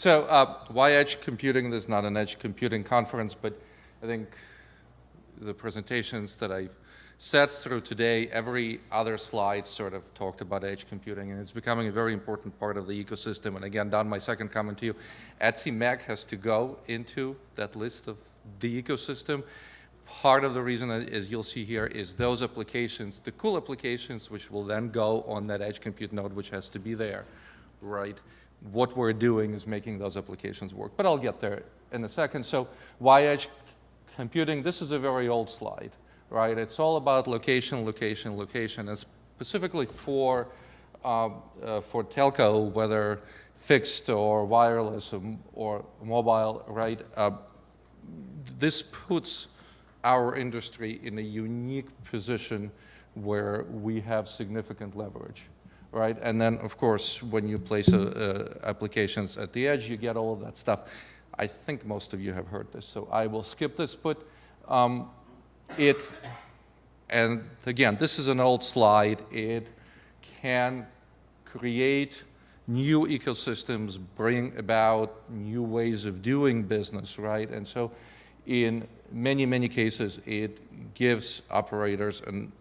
So why edge computing? This is not an edge computing conference, but I think the presentations that I've sat through today, every other slide sort of talked about edge computing, and it's becoming a very important part of the ecosystem. And again, Don, my second comment to you, ETSI MEC has to go into that list of the ecosystem. Part of the reason, as you'll see here, is those applications, the cool applications, which will then go on that edge compute node, which has to be there, right? What we're doing is making those applications work, but I'll get there in a second. So why edge computing? This is a very old slide, right? It's all about location, location, location, and specifically for telco, whether fixed or wireless or mobile, right? This puts our industry in a unique position where we have significant leverage, right? And then, of course, when you place applications at the edge, you get all of that stuff. I think most of you have heard this, so I will skip this, but and again, this is an old slide. It can create new ecosystems, bring about new ways of doing business, right? And so in many, many cases, it gives operators an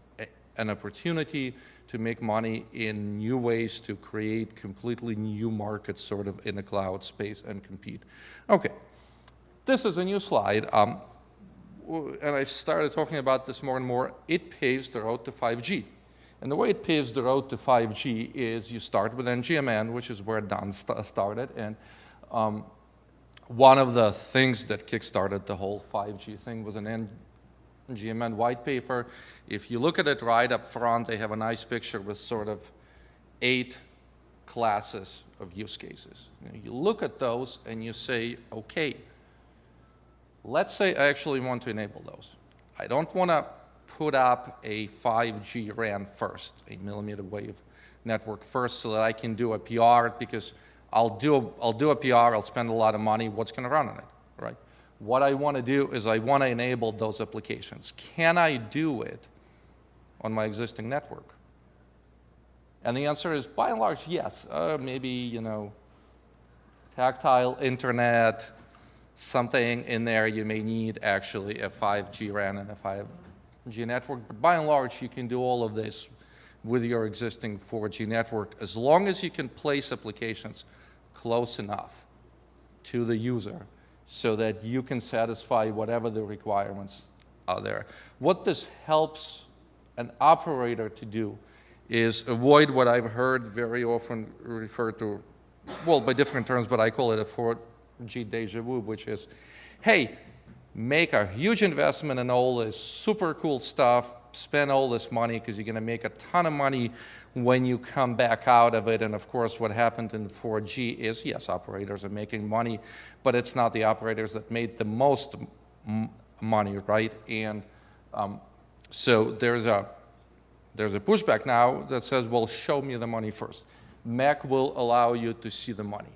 opportunity to make money in new ways to create completely new markets sort of in the cloud space and compete. Okay, this is a new slide, and I've started talking about this more and more. It paves the road to 5G. And the way it paves the road to 5G is you start with NGMN, which is where Don started, and one of the things that kickstarted the whole 5G thing was an NGMN white paper. If you look at it right up front, they have a nice picture with sort of 8 classes of use cases. You look at those and you say, okay, let's say I actually want to enable those. I don't want to put up a 5G RAN first, a millimeter wave network first, so that I can do a PR, because I'll do a PR, I'll spend a lot of money, what's going to run on it, right? What I want to do is I want to enable those applications. Can I do it on my existing network? And the answer is, by and large, yes. Maybe, you know, tactile internet, something in there, you may need actually a 5G RAN and a 5G network, but by and large, you can do all of this with your existing 4G network, as long as you can place applications close enough to the user so that you can satisfy whatever the requirements are there. What this helps an operator to do is avoid what I've heard very often referred to, well, by different terms, but I call it a 4G deja vu, which is, hey, make a huge investment in all this super cool stuff, spend all this money because you're going to make a ton of money when you come back out of it. And of course, what happened in 4G is, yes, operators are making money, but it's not the operators that made the most money, right? And so there's a pushback now that says, well, show me the money first. MEC will allow you to see the money.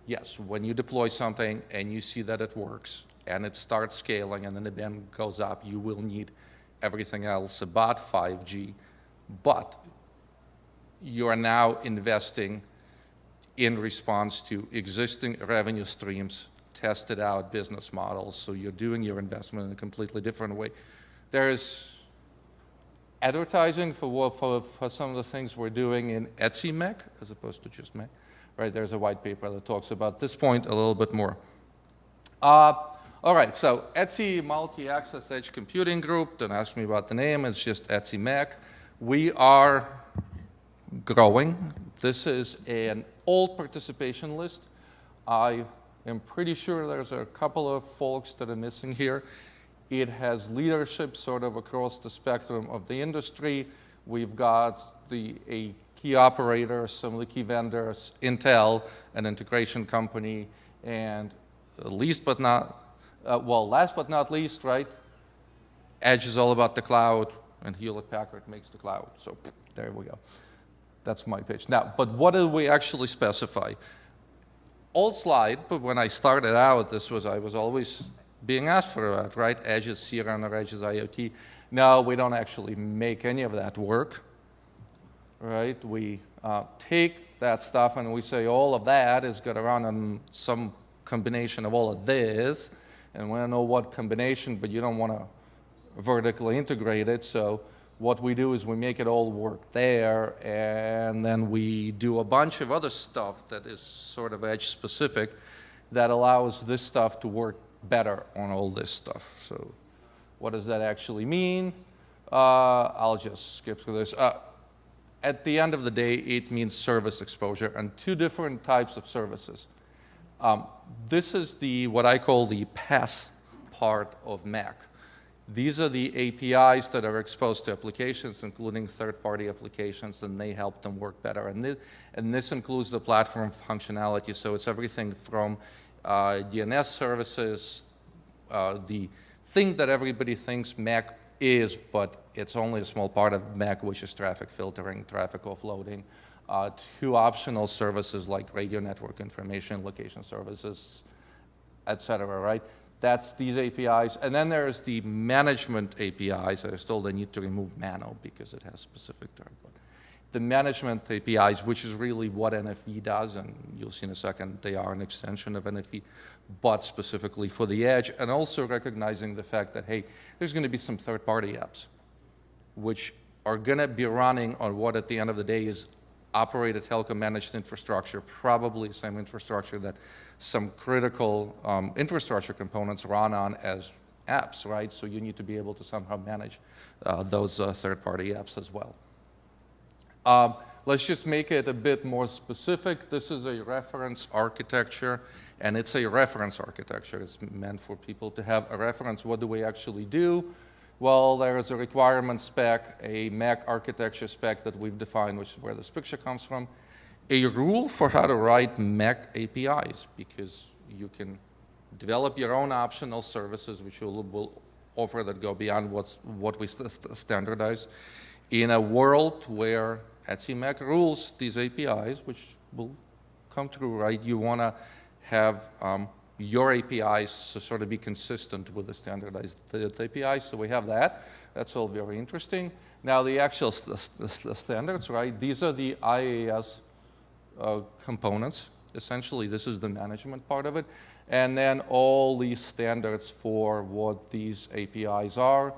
Yes, when you deploy something and you see that it works and it starts scaling and then it then goes up, you will need everything else about 5G, but you are now investing in response to existing revenue streams, tested out business models, so you're doing your investment in a completely different way. There's advertising for some of the things we're doing in ETSI MEC, as opposed to just MEC, right? There's a white paper that talks about this point a little bit more. All right, so ETSI Multi-Access Edge Computing Group, don't ask me about the name, it's just ETSI MEC. We are growing. This is an old participation list. I am pretty sure there's a couple of folks that are missing here. It has leadership sort of across the spectrum of the industry. We've got a key operator, some of the key vendors, Intel, an integration company, and last but not least, right? Edge is all about the cloud, and Hewlett-Packard makes the cloud. So there we go. That's my pitch. Now, but what did we actually specify? Old slide, but when I started out, I was always being asked for that, right? Edge is CRAN or Edge is IoT. No, we don't actually make any of that work, right? We take that stuff and we say all of that is going to run on some combination of all of this, and we don't know what combination, but you don't want to vertically integrate it, so what we do is we make it all work there, and then we do a bunch of other stuff that is sort of edge specific that allows this stuff to work better on all this stuff. So what does that actually mean? I'll just skip through this. At the end of the day, it means service exposure and two different types of services. This is what I call the PaaS part of MEC. These are the APIs that are exposed to applications, including third-party applications, and they help them work better. And this includes the platform functionality, so it's everything from DNS services, the thing that everybody thinks MEC is, but it's only a small part of MEC, which is traffic filtering, traffic offloading, to optional services like radio network information, location services, et cetera, right? That's these APIs. And then there's the management APIs. I was told I need to remove Mano because it has specific term. But the management APIs, which is really what NFV does, and you'll see in a second, they are an extension of NFV, but specifically for the edge, and also recognizing the fact that, hey, there's going to be some third-party apps which are going to be running on what at the end of the day is operated telco managed infrastructure, probably the same infrastructure that some critical infrastructure components run on as apps, right? So you need to be able to somehow manage those third-party apps as well. Let's just make it a bit more specific. This is a reference architecture, and it's a reference architecture. It's meant for people to have a reference. What do we actually do? Well, there is a requirement spec, a MEC architecture spec that we've defined, which is where this picture comes from, a rule for how to write MEC APIs, because you can develop your own optional services, which will offer that go beyond what we standardize. In a world where ETSI MEC rules these APIs, which will come true, right? You want to have your APIs to sort of be consistent with the standardized APIs. So we have that. That's all very interesting. Now the actual standards, right? These are the IaaS components. Essentially, this is the management part of it. And then all these standards for what these APIs are,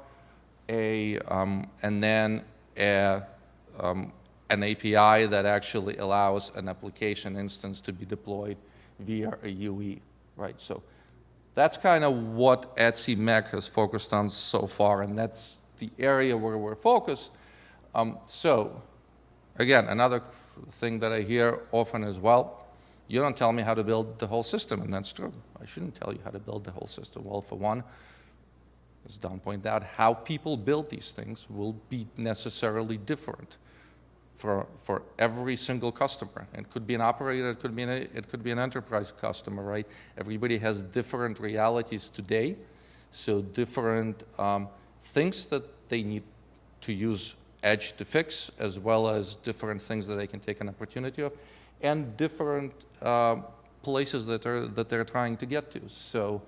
and then an API that actually allows an application instance to be deployed via a UE, right? So that's kind of what ETSI MEC has focused on so far, and that's the area where we're focused. So again, another thing that I hear often is, well, you don't tell me how to build the whole system, and that's true. I shouldn't tell you how to build the whole system. Well, for one, as Don pointed out, how people build these things will be necessarily different for every single customer. It could be an operator, it could be an enterprise customer, right? Everybody has different realities today, so different things that they need to use edge to fix, as well as different things that they can take an opportunity of, and different places that they're trying to get to. So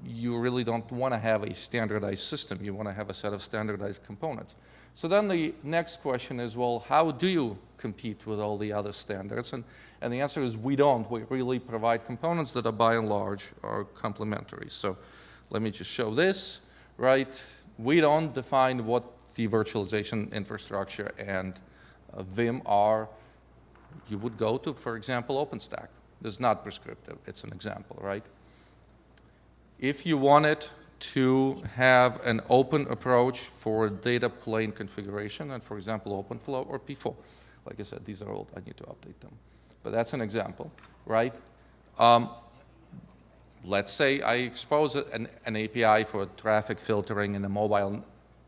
you really don't want to have a standardized system. You want to have a set of standardized components. So then the next question is, well, how do you compete with all the other standards? And the answer is we don't. We really provide components that are by and large are complementary. So let me just show this, right? We don't define what the virtualization infrastructure and Vim are. You would go to, for example, OpenStack. This is not prescriptive. It's an example, right? If you wanted to have an open approach for data plane configuration, and for example, OpenFlow or P4. Like I said, these are old, I need to update them. But that's an example, right? Let's say I expose an API for traffic filtering in a mobile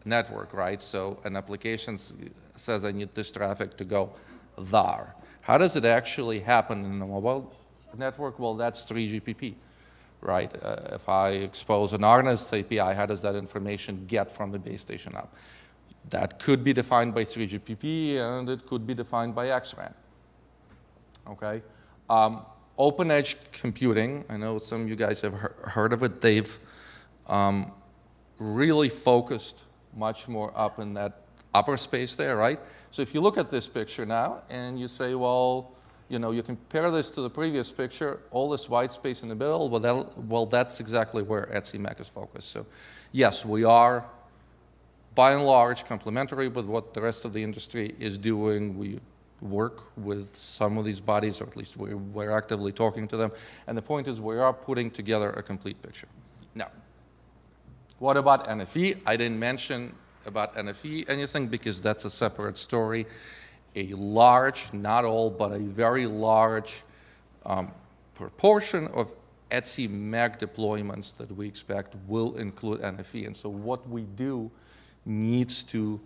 network, right? So an application says I need this traffic to go there. How does it actually happen in a mobile network? Well, that's 3GPP. Right? If I expose an RNS API, how does that information get from the base station up? That could be defined by 3GPP, and it could be defined by XRAN. Okay? Open edge computing, I know some of you guys have heard of it. They've really focused much more up in that upper space there, right? So if you look at this picture now and you say, well, you compare this to the previous picture, all this white space in the middle, well, that's exactly where ETSI MEC is focused. So yes, we are, by and large, complementary with what the rest of the industry is doing. We work with some of these bodies, or at least we're actively talking to them. And the point is we are putting together a complete picture. Now, what about NFE? I didn't mention about NFE anything because that's a separate story. A large, not all, but a very large proportion of ETSI MEC deployments that we expect will include NFE. And so what we do needs to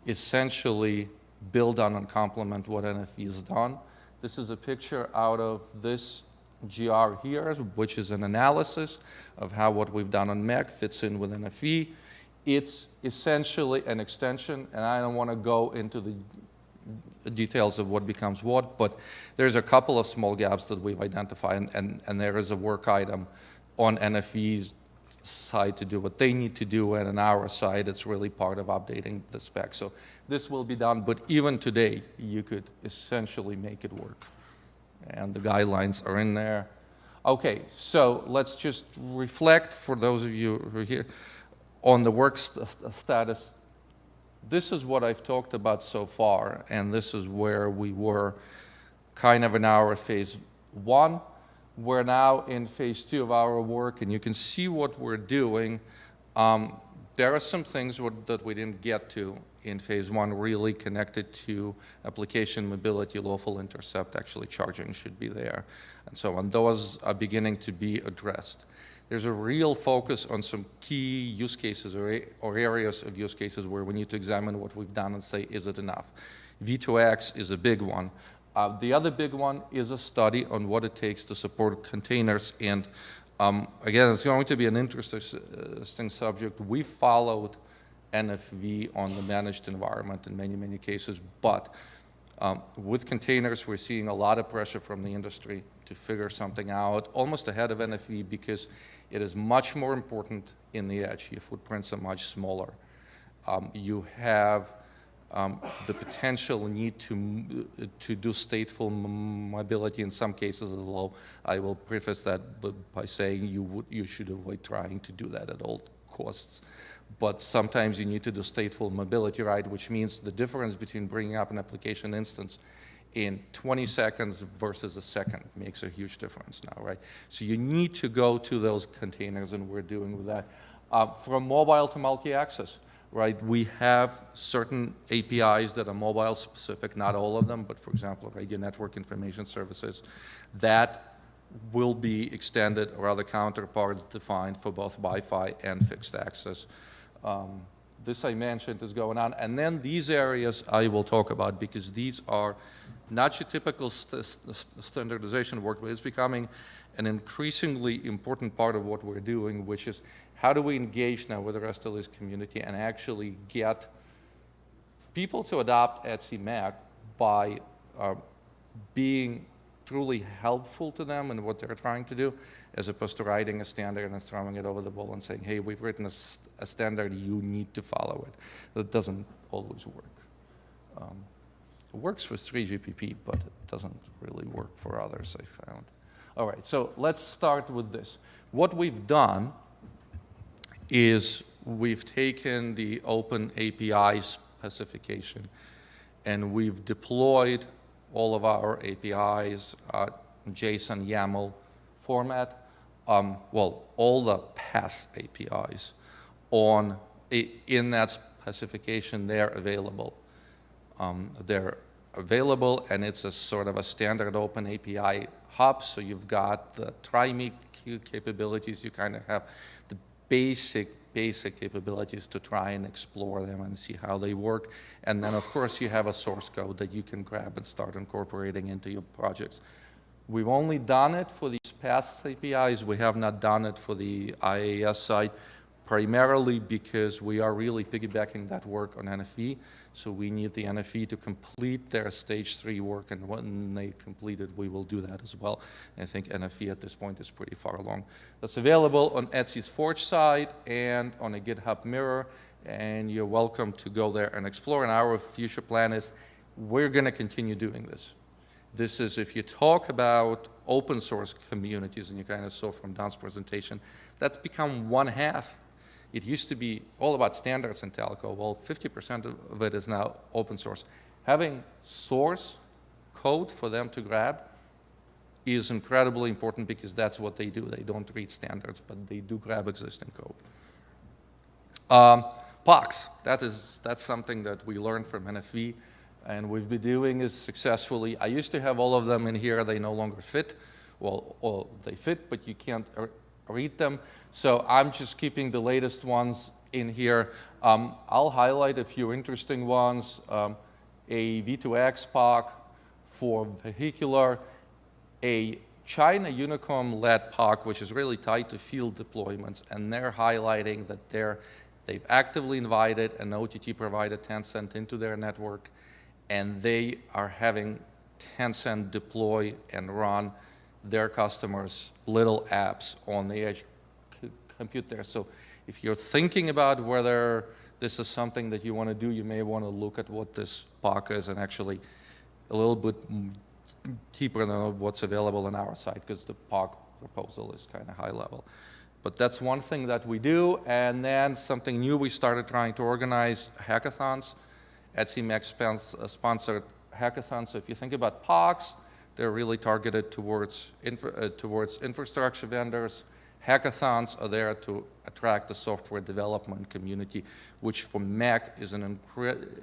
essentially build on and complement what NFE has done. This is a picture out of this GR here, which is an analysis of how what we've done on MEC fits in with NFE. It's essentially an extension, and I don't want to go into the details of what becomes what, but there's a couple of small gaps that we've identified, and there is a work item on NFE's side to do what they need to do, and on our side, it's really part of updating the spec. So this will be done, but even today, you could essentially make it work. And the guidelines are in there. Okay, so let's just reflect, for those of you who are here, on the work status. This is what I've talked about so far, and this is where we were kind of in our phase one. We're now in phase two of our work, and you can see what we're doing. There are some things that we didn't get to in phase one, really connected to application mobility, lawful intercept, actually charging should be there, and so on. Those are beginning to be addressed. There's a real focus on some key use cases or areas of use cases where we need to examine what we've done and say, is it enough? V2X is a big one. The other big one is a study on what it takes to support containers. And again, it's going to be an interesting subject. We followed NFV on the managed environment in many, many cases, but with containers, we're seeing a lot of pressure from the industry to figure something out, almost ahead of NFV, because it is much more important in the edge. Your footprints are much smaller. You have the potential need to do stateful mobility in some cases, although I will preface that by saying you should avoid trying to do that at all costs. But sometimes you need to do stateful mobility, right, which means the difference between bringing up an application instance in 20 seconds versus a second makes a huge difference now, right? So you need to go to those containers, and we're doing with that. From mobile to multi-access, right, we have certain APIs that are mobile specific, not all of them, but for example, radio network information services, that will be extended or other counterparts defined for both Wi-Fi and fixed access. This I mentioned is going on. And then these areas I will talk about because these are not your typical standardization work, but it's becoming an increasingly important part of what we're doing, which is how do we engage now with the rest of this community and actually get people to adopt ETSI MEC by being truly helpful to them in what they're trying to do, as opposed to writing a standard and throwing it over the wall and saying, hey, we've written a standard, you need to follow it. That doesn't always work. It works for 3GPP, but it doesn't really work for others, I found. All right, so let's start with this. What we've done is we've taken the open API specification and we've deployed all of our APIs, JSON YAML format, well, all the PaaS APIs in that specification, they're available. And it's a sort of a standard open API hub, so you've got the try-me capabilities, you kind of have the basic capabilities to try and explore them and see how they work. And then, of course, you have a source code that you can grab and start incorporating into your projects. We've only done it for these PaaS APIs. We have not done it for the IaaS side, primarily because we are really piggybacking that work on NFV. So we need the NFV to complete their stage 3 work, and when they complete it, we will do that as well. I think NFV at this point is pretty far along. That's available on ETSI's Forge side and on a GitHub mirror. and you're welcome to go there and explore. And our future plan is we're going to continue doing this. This is, if you talk about open source communities, and you kind of saw from Don's presentation, that's become one half. It used to be all about standards in telco. Well, 50% of it is now open source. Having source code for them to grab is incredibly important because that's what they do. They don't read standards, but they do grab existing code. POCs, that's something that we learned from NFV, and we've been doing this successfully. I used to have all of them in here. They no longer fit. Well, they fit, but you can't read them. So I'm just keeping the latest ones in here. I'll highlight a few interesting ones. A V2X POC for vehicular, a China Unicom-led POC, which is really tied to field deployments, and they're highlighting that they've actively invited an OTT provider, Tencent, into their network, and they are having Tencent deploy and run their customers' little apps on the edge compute there. So if you're thinking about whether this is something that you want to do, you may want to look at what this POC is and actually a little bit deeper than what's available on our side, because the POC proposal is kind of high level. But that's one thing that we do. And then something new, we started trying to organize hackathons. ETSI MEC sponsored hackathons. So if you think about POCs, they're really targeted towards infrastructure vendors. Hackathons are there to attract the software development community, which for MEC is an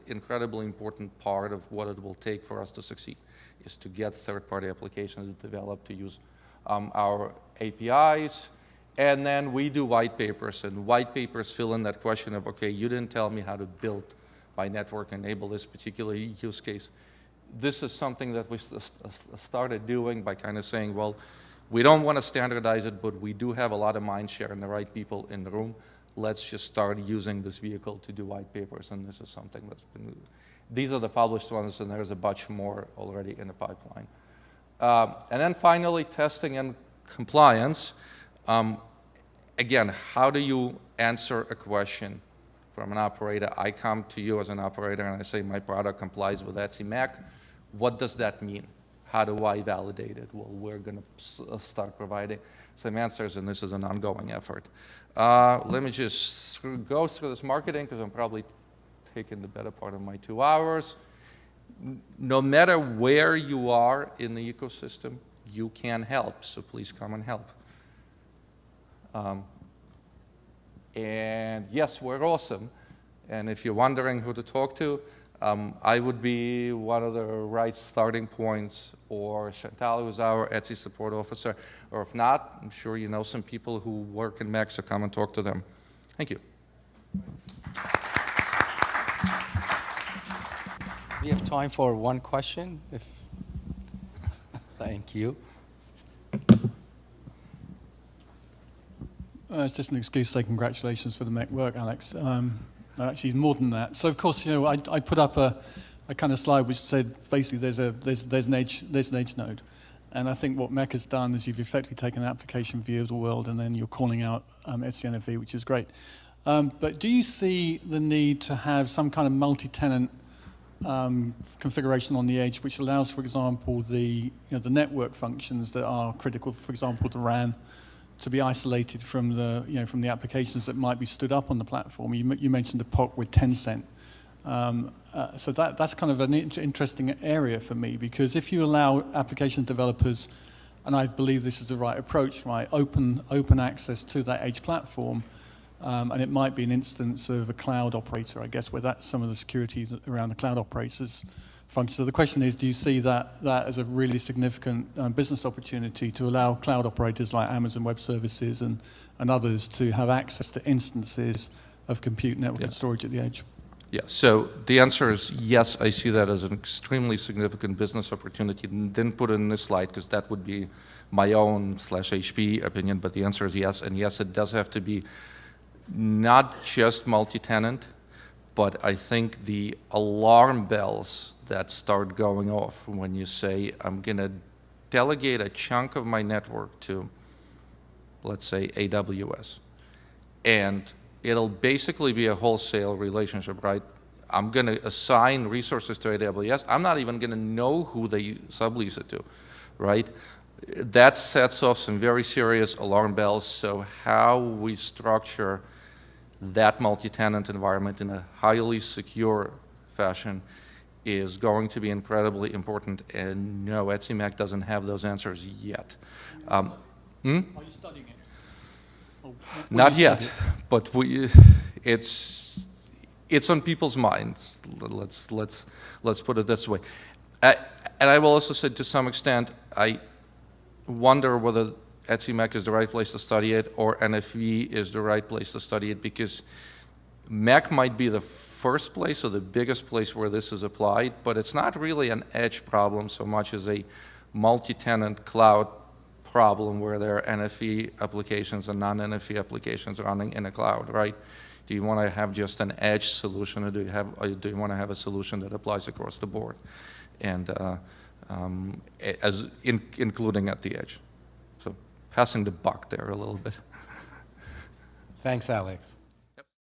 incredibly important part of what it will take for us to succeed, is to get third-party applications developed to use our APIs. And then we do white papers, and white papers fill in that question of, okay, you didn't tell me how to build my network, enable this particular use case. This is something that we started doing by kind of saying, well, we don't want to standardize it, but we do have a lot of mind share and the right people in the room. Let's just start using this vehicle to do white papers, and this is something that's been, these are the published ones, and there's a bunch more already in the pipeline. And then finally, testing and compliance. Again, how do you answer a question from an operator? I come to you as an operator and I say my product complies with ETSI MEC. What does that mean? How do I validate it? Well, we're going to start providing some answers, and this is an ongoing effort. Let me just go through this marketing, because I'm probably taking the better part of my 2 hours. No matter where you are in the ecosystem, you can help, so please come and help. And yes, we're awesome. And if you're wondering who to talk to, I would be one of the right starting points, or Chantal, who's our ETSI support officer. Or if not, I'm sure you know some people who work in MEC, so come and talk to them. Thank you. We have time for one question. Thank you. It's just an excuse to say congratulations for the MEC work, Alex. Actually, more than that. So, of course, I put up a kind of slide which said basically there's an edge node, and I think what MEC has done is you've effectively taken an application view of the world, and then you're calling out ETSI NFV, which is great. But do you see the need to have some kind of multi-tenant configuration on the edge, which allows, for example, the network functions that are critical, for example, the RAN, to be isolated from the applications that might be stood up on the platform? You mentioned the POC with Tencent. So that's kind of an interesting area for me, because if you allow application developers, and I believe this is the right approach, right, open access to that edge platform, and it might be an instance of a cloud operator, I guess, where that's some of the security around the cloud operators function. So the question is, do you see that as a really significant business opportunity to allow cloud operators like Amazon Web Services and others to have access to instances of compute, network, and storage at the edge? Yeah, so the answer is yes, I see that as an extremely significant business opportunity. Didn't put it in this slide because that would be my own /HP opinion, but the answer is yes. And yes, it does have to be not just multi-tenant, but I think the alarm bells that start going off when you say, I'm going to delegate a chunk of my network to, let's say, AWS. And it'll basically be a wholesale relationship, right? I'm going to assign resources to AWS. I'm not even going to know who they sublease it to, right? That sets off some very serious alarm bells. So how we structure that multi-tenant environment in a highly secure fashion is going to be incredibly important. And no, ETSI MEC doesn't have those answers yet. Are you studying it? Or will Not you yet, study but it's on people's minds. Let's put it this way. And I will also say, to some extent, I wonder whether ETSI MEC is the right place to study it or NFV is the right place to study it, because MEC might be the first place or the biggest place where this is applied, but it's not really an edge problem so much as a multi-tenant cloud problem where there are NFV applications and non-NFV applications running in a cloud, right? Do you want to have just an edge solution, or do you want to have a solution that applies across the board, and including at the edge? So passing the buck there a little bit. Thanks, Alex.